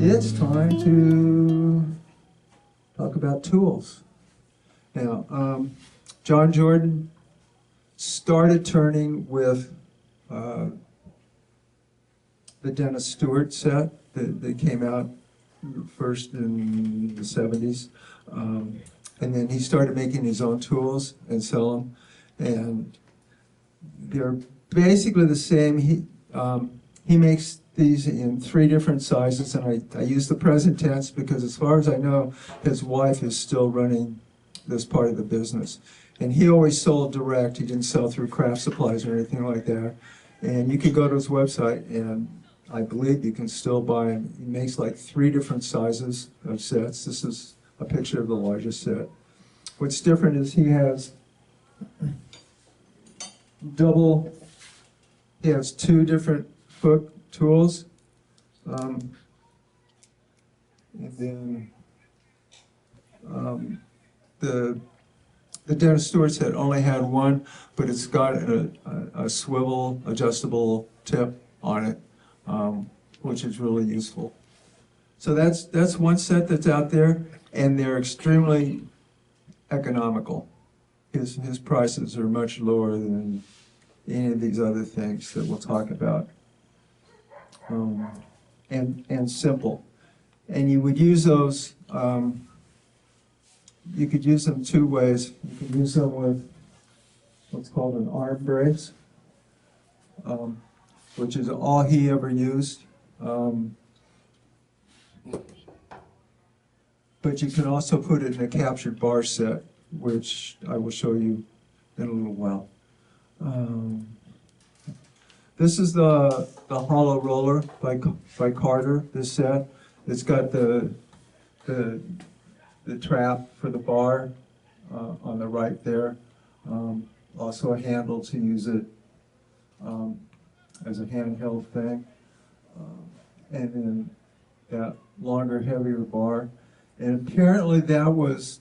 It's time to talk about tools. Now, John Jordan started turning with the Dennis Stewart set that came out first in the 70s. And then he started making his own tools and sell them. And they're basically the same. He makes these in 3 different sizes, and I use the present tense because as far as I know, his wife is still running this part of the business. And he always sold direct. He didn't sell through craft supplies or anything like that. And you can go to his website, and I believe you can still buy them. He makes like 3 different sizes of sets. This is a picture of the largest set. What's different is he has he has 2 different foot tools. And then the Dennis Stewart set only had 1, but it's got a swivel adjustable tip on it, which is really useful. So that's one set that's out there, and they're extremely economical. His prices are much lower than any of these other things that we'll talk about. And simple. And you would use those, you could use them 2 ways. You could use them with what's called an arm brace, which is all he ever used. But you can also put it in a captured bar set, which I will show you in a little while. This is the hollow roller by Carter, this set. It's got the trap for the bar on the right there. Also a handle to use it as a handheld thing. And then that longer, heavier bar. And apparently that was,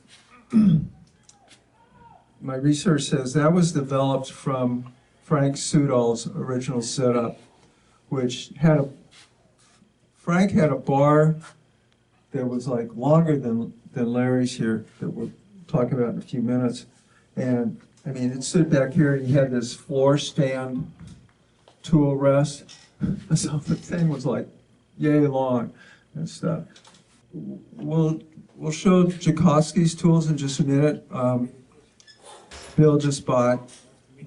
my research says that was developed from Frank Sudol's original setup, which Frank had a bar that was like longer than Larry's here, that we'll talk about in a few minutes. And I mean, it stood back here, and he had this floor stand tool rest. So the thing was like yay long and stuff. We'll show Joukowsky's tools in just a minute. Bill just bought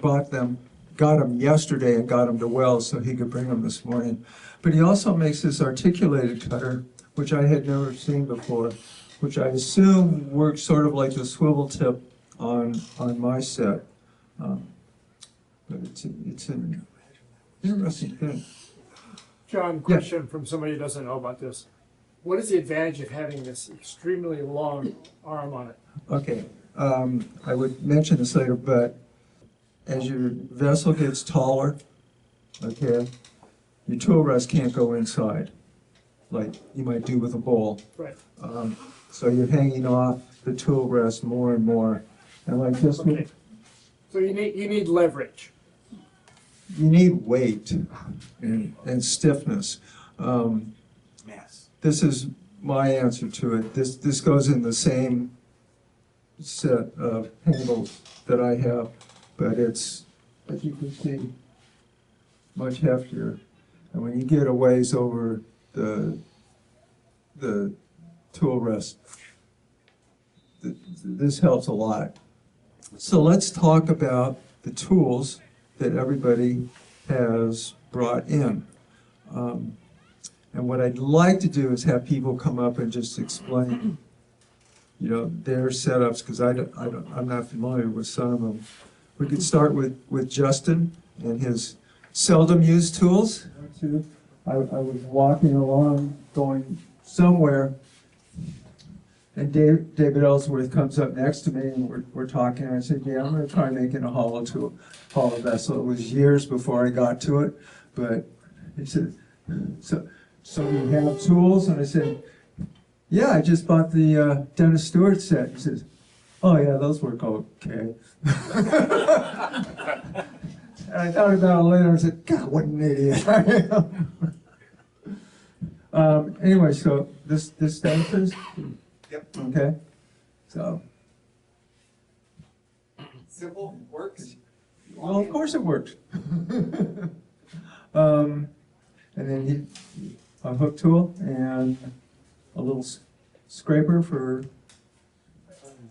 them, got them yesterday and got them to Wells so he could bring them this morning. But he also makes this articulated cutter, which I had never seen before, which I assume works sort of like the swivel tip on my set. But it's an interesting thing. John, question from somebody who doesn't know about this. What is the advantage of having this extremely long arm on it? Okay, I would mention this later, but as your vessel gets taller, okay, your tool rest can't go inside, like you might do with a bowl. Right. So you're hanging off the tool rest more and more. And like this one, Okay. So you need leverage. you need weight and stiffness. This is my answer to it. This goes in the same set of handles that I have, but it's, as you can see, much heftier. And when you get a ways over the tool rest, this helps a lot. So let's talk about the tools that everybody has brought in. And what I'd like to do is have people come up and just explain, you know, their setups, because I'm not familiar with some of them. We could start with Justin and his seldom used tools. I was walking along, going somewhere, and David Ellsworth comes up next to me, and we're talking, and I said, yeah, I'm going to try making a hollow vessel. It was years before I got to it, but he said, so you have tools? And I said, yeah, I just bought the Dennis Stewart set. He says, oh yeah, those work okay. And I thought about it later and said, God, what an idiot. Anyway, so this dances? Yep. Okay, so, Simple, works. well, of course it works. And then a hook tool and a little scraper for,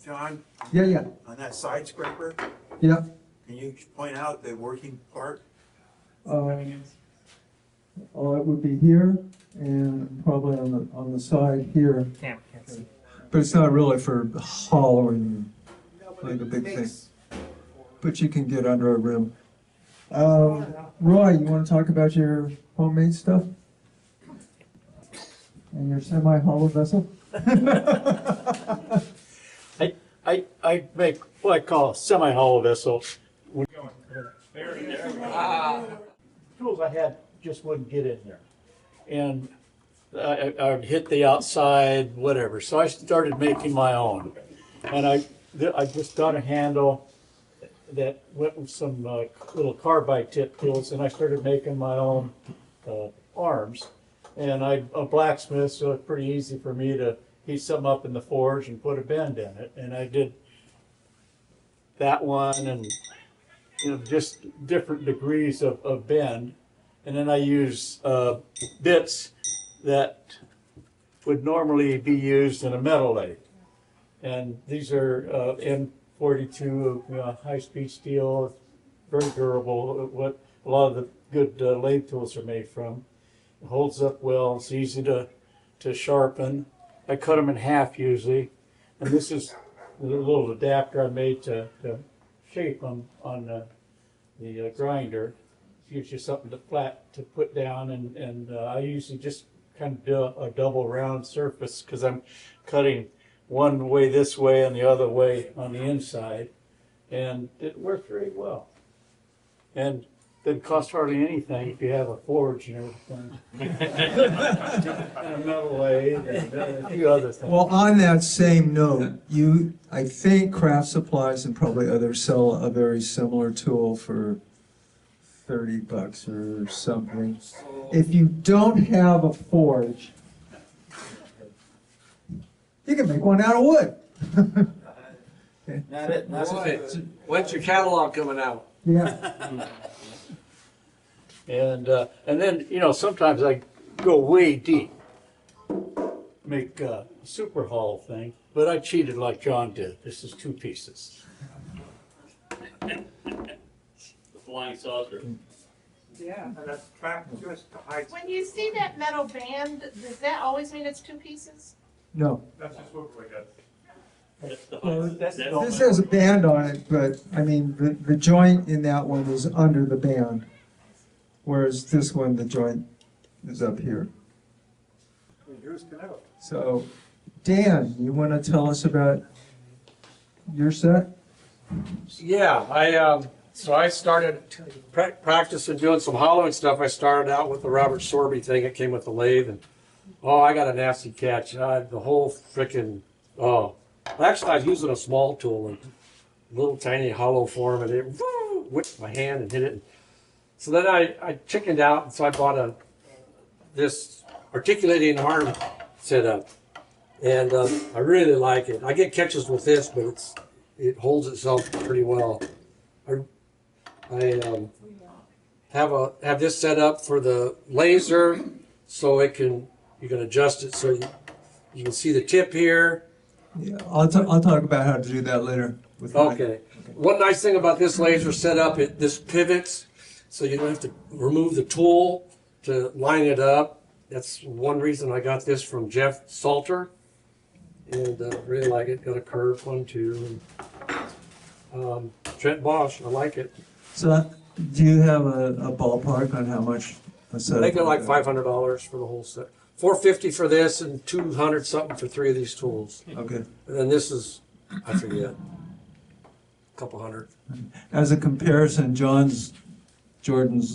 John, yeah, on that side scraper, yeah. can you point out the working part? Oh, it would be here and probably on the side here. Can't see. But it's not really for hollowing like a big thing. Makes- But you can get under a rim. Roy, you want to talk about your homemade stuff? And your semi-hollow vessel? I make what I call a semi-hollow vessel. Tools I had just wouldn't get in there. And I would hit the outside, whatever. So I started making my own. And I just got a handle that went with some little carbide tip tools, and I started making my own arms. And I'm a blacksmith, so it's pretty easy for me to heat something up in the forge and put a bend in it. And I did that one, and just different degrees of bend. And then I use bits that would normally be used in a metal lathe. And these are M42 high-speed steel, very durable, what a lot of the good lathe tools are made from. It holds up well, it's easy to sharpen. I cut them in half usually, and this is a little adapter I made to shape on the grinder. Gives you something to flat to put down, and I usually just kind of do a double round surface because I'm cutting one way this way and the other way on the inside, and it worked very well. And didn't cost hardly anything if you have a forge and everything. And a metal lathe and a few other things. Well, on that same note, I think Craft Supplies and probably others sell a very similar tool for $30 or something. If you don't have a forge, you can make one out of wood. When's your catalog coming out? Yeah. And then, sometimes I go way deep, make a super hollow thing, but I cheated like John did. This is 2 pieces. The flying saucer. Yeah. And that's track just to hide. When you see that metal band, does that always mean it's 2 pieces? No. That's just what we got. This has a band on it, but I mean, the joint in that one is under the band. Whereas this one, the joint is up here. So, Dan, you want to tell us about your set? Yeah, I started practicing doing some hollowing stuff. I started out with the Robert Sorby thing. It came with the lathe, and I got a nasty catch. The whole freaking actually, I was using a small tool and little tiny hollow form, and it whipped my hand and hit it. So then I chickened out, and so I bought this articulating arm setup, and I really like it. I get catches with this, but it holds itself pretty well. I have this set up for the laser, so you can adjust it so you can see the tip here. Yeah, I'll talk about how to do that later. Okay. One nice thing about this laser setup, this pivots, so you don't have to remove the tool to line it up. That's one reason I got this from Jeff Salter, and really like it. Got a curved one too. Trent Bosch, I like it. So, do you have a ballpark on how much a set? I think they're like $500 for the whole set. $450 for this, and $200 something for 3 of these tools. Okay. And then this is, I forget, a couple hundred. As a comparison, Jordan's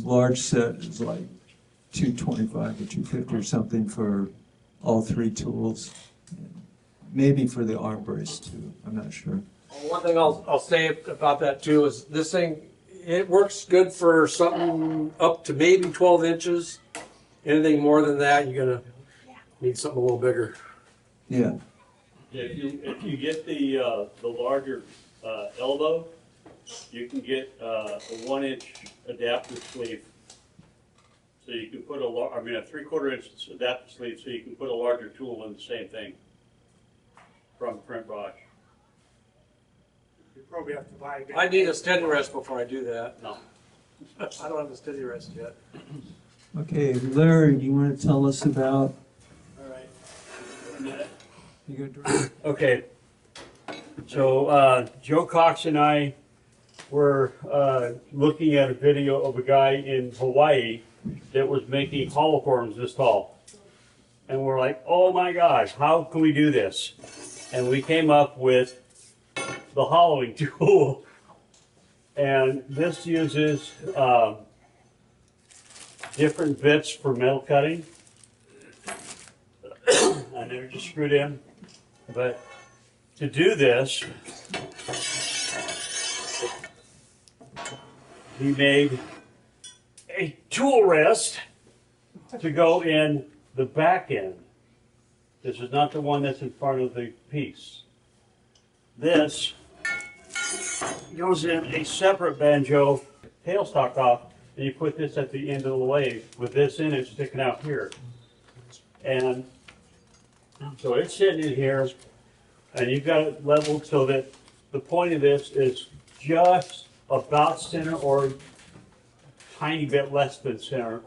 large set is like $225 or $250 or something for all 3 tools. Maybe for the arm brace too. I'm not sure. One thing I'll say about that too is this thing, it works good for something up to maybe 12 inches. Anything more than that, you're gonna Need something a little bigger. Yeah, Yeah, if you get the larger elbow, you can get a 1-inch adapter sleeve. So you can put a 3/4 inch adapter sleeve, so you can put a larger tool in the same thing from Print Bosch. You probably have to buy a big. I need a steady rest before I do that. No. I don't have a steady rest yet. okay, Larry, do you want to tell us about, All right. you got Okay, so Joe Cox and I were looking at a video of a guy in Hawaii that was making hollow forms this tall. And we're like, oh my gosh, how can we do this? And we came up with the hollowing tool. And this uses different bits for metal cutting. And they're just screwed in. But to do this, he made a tool rest to go in the back end. This is not the one that's in front of the piece. This goes in a separate banjo, tailstock off, and you put this at the end of the lathe with this in it sticking out here. And so it's sitting in here, and you've got it leveled so that the point of this is just about center or tiny bit less than center.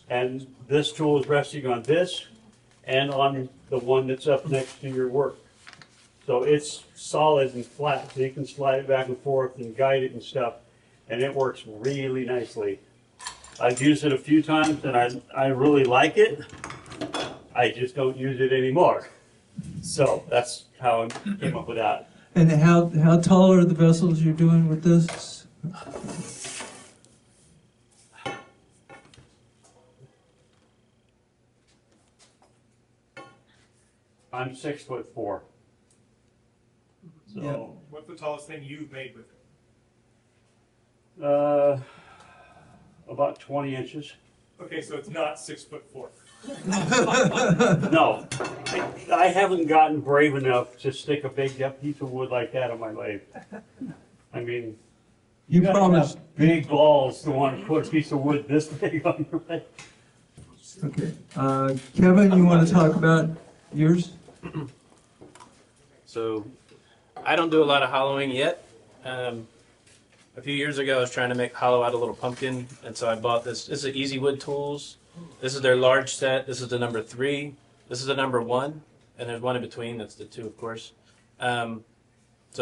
And this tool is resting on this and on the one that's up next to your work. So it's solid and flat, so you can slide it back and forth and guide it and stuff, and it works really nicely. I've used it a few times and I really like it. I just don't use it anymore. So that's how I came up with that. And how tall are the vessels you're doing with this? I'm 6'4". Yeah. So, What's the tallest thing you've made with it? about 20 inches. Okay, so it's not 6'4". No, I haven't gotten brave enough to stick a big piece of wood like that on my lathe. I mean, You gotta promised, have big balls to want to put a piece of wood this big on your lathe. okay. Kevin, you want to talk about yours? So I don't do a lot of hollowing yet. A few years ago, I was trying to hollow out a little pumpkin, and so I bought this. This is Easy Wood Tools. This is their large set. This is the number 3. This is the number 1, and there's one in between. That's the 2, of course. So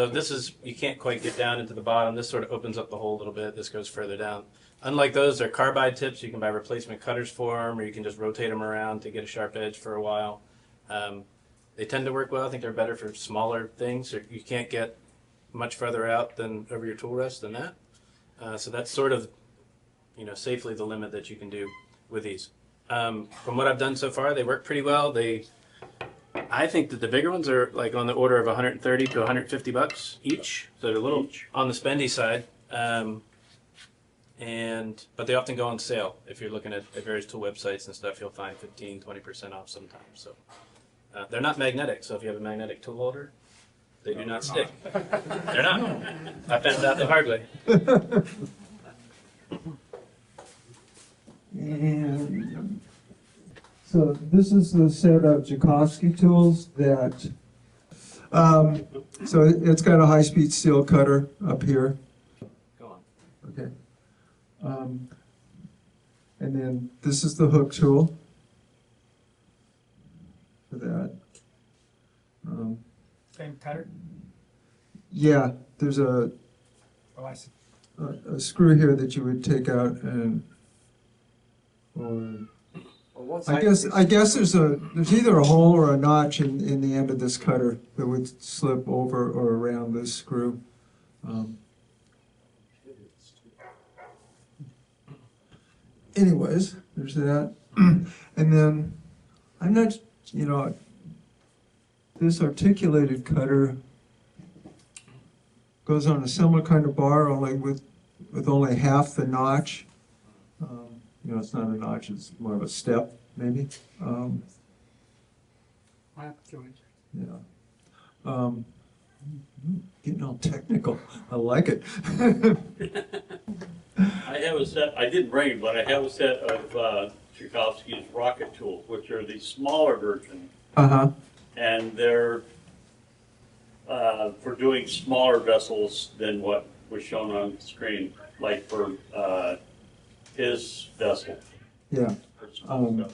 this is, you can't quite get down into the bottom. This sort of opens up the hole a little bit. This goes further down. Unlike those, they're carbide tips. You can buy replacement cutters for them, or you can just rotate them around to get a sharp edge for a while. They tend to work well. I think they're better for smaller things. You can't get much further out than over your tool rest than that. So that's sort of, safely the limit that you can do with these. From what I've done so far, they work pretty well. I think that the bigger ones are like on the order of 130 to 150 bucks each. So they're a little on the spendy side. But they often go on sale. If you're looking at various tool websites and stuff, you'll find 15-20% off sometimes. So they're not magnetic. So if you have a magnetic tool holder, they do not stick. They're not. I found out the hard way. And so this is the set of Joukowsky tools that, so it's got a high-speed steel cutter up here. Go on. Okay. And then this is the hook tool for that. Same cutter? Yeah, there's a screw here that you would take out and, I guess there's either a hole or a notch in the end of this cutter that would slip over or around this screw. Anyways, there's that. And then, I'm not, this articulated cutter goes on a similar kind of bar, only with only half the notch. It's not a notch, it's more of a step, maybe. Lap joint. Yeah. Getting all technical. I like it. I have a set, I didn't bring it, but I have a set of Tchaikovsky's rocket tools, which are the smaller version, Uh-huh. and they're for doing smaller vessels than what was shown on the screen, like for his vessel. Yeah. for small Um, stuff.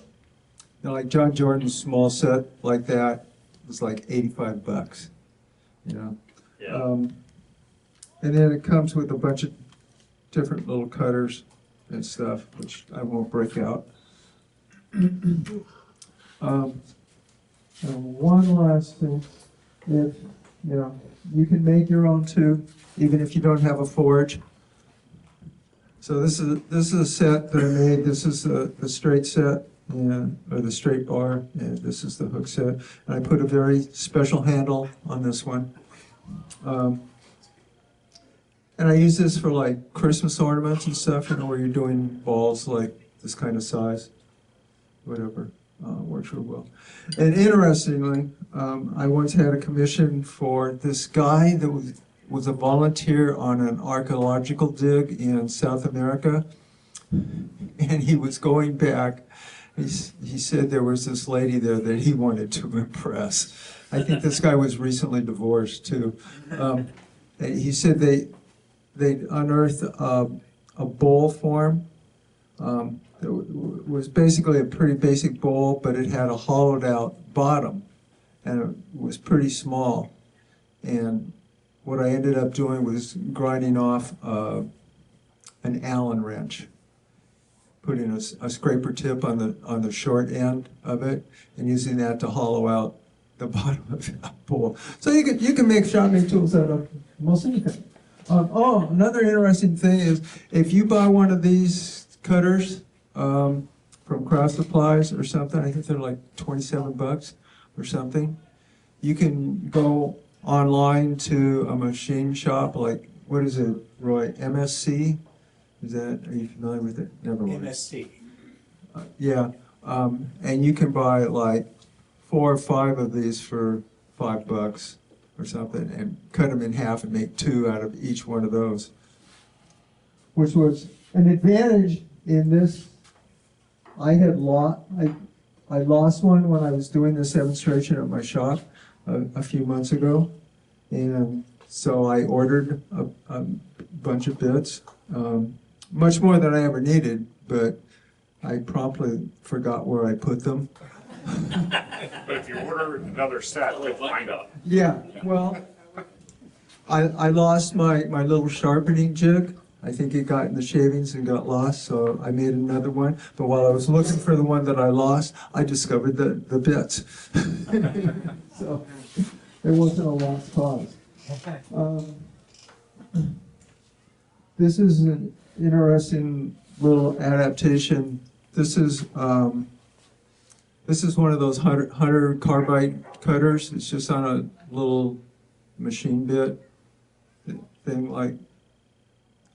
Now, like John Jordan's small set like that was like $85, you know? Yeah. And then it comes with a bunch of different little cutters and stuff, which I won't break out. And one last thing, if, you know, you can make your own too, even if you don't have a forge. So this is a set that I made. This is the straight set, or the straight bar, and this is the hook set. And I put a very special handle on this one. And I use this for like Christmas ornaments and stuff, you know, where you're doing balls like this kind of size, whatever, works real well. And interestingly, I once had a commission for this guy that was a volunteer on an archaeological dig in South America, and he was going back. He said there was this lady there that he wanted to impress. I think this guy was recently divorced too. And he said they unearthed a bowl form. It was basically a pretty basic bowl, but it had a hollowed out bottom, and it was pretty small. And what I ended up doing was grinding off an Allen wrench, putting a scraper tip on the short end of it, and using that to hollow out the bottom of that bowl. So you can make shop-made tools out of most anything. Another interesting thing is if you buy one of these cutters from Craft Supplies or something, I think they're like $27 or something. You can go online to a machine shop like, what is it, Roy? MSC? Are you familiar with it? Never mind. MSC. Yeah, and you can buy like 4 or 5 of these for $5 or something, and cut them in half and make 2 out of each one of those. Which was an advantage in this. I lost one when I was doing this demonstration at my shop a few months ago, and so I ordered a bunch of bits, much more than I ever needed, but I promptly forgot where I put them. But if you order another set, you'll find out. Yeah, well, I lost my little sharpening jig. I think it got in the shavings and got lost, so I made another one. But while I was looking for the one that I lost, I discovered the bits. So it wasn't a lost cause. This is an interesting little adaptation. This is one of those Hunter carbide cutters. It's just on a little machine bit thing like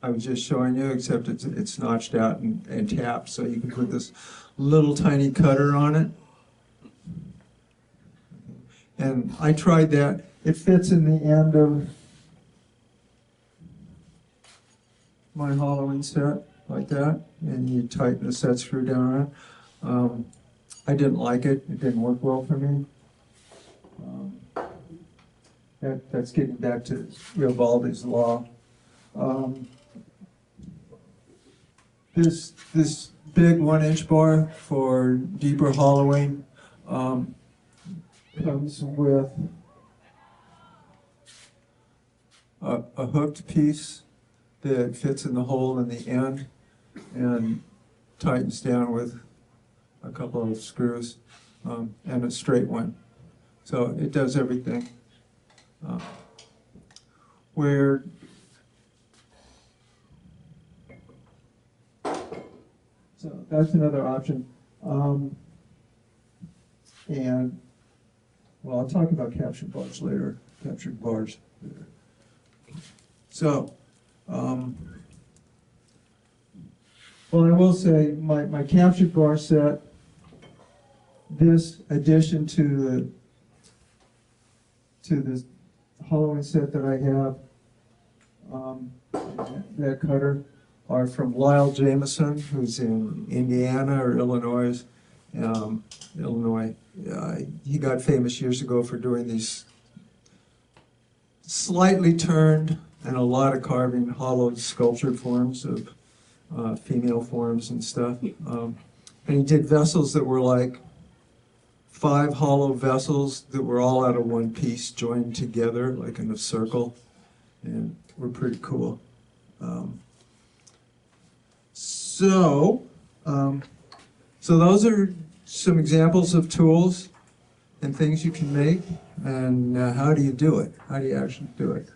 I was just showing you, except it's notched out and tapped, so you can put this little tiny cutter on it. And I tried that. It fits in the end of my hollowing set like that, and you tighten the set screw down on it. I didn't like it. It didn't work well for me. That's getting back to Ubaldi's law. This big 1-inch bar for deeper hollowing comes with a hooked piece that fits in the hole in the end and tightens down with a couple of screws and a straight one. So it does everything. So that's another option. And, well, I'll talk about captured bars later. Captured bars later. So, well, I will say my captured bar set, this addition to to this hollowing set that I have. That cutter are from Lyle Jameson, who's in Indiana or Illinois. Illinois. He got famous years ago for doing these slightly turned and a lot of carving, hollowed, sculptured forms of female forms and stuff. And he did vessels that were like 5 hollow vessels that were all out of one piece, joined together like in a circle, and were pretty cool. So those are some examples of tools and things you can make, and how do you do it? How do you actually do it?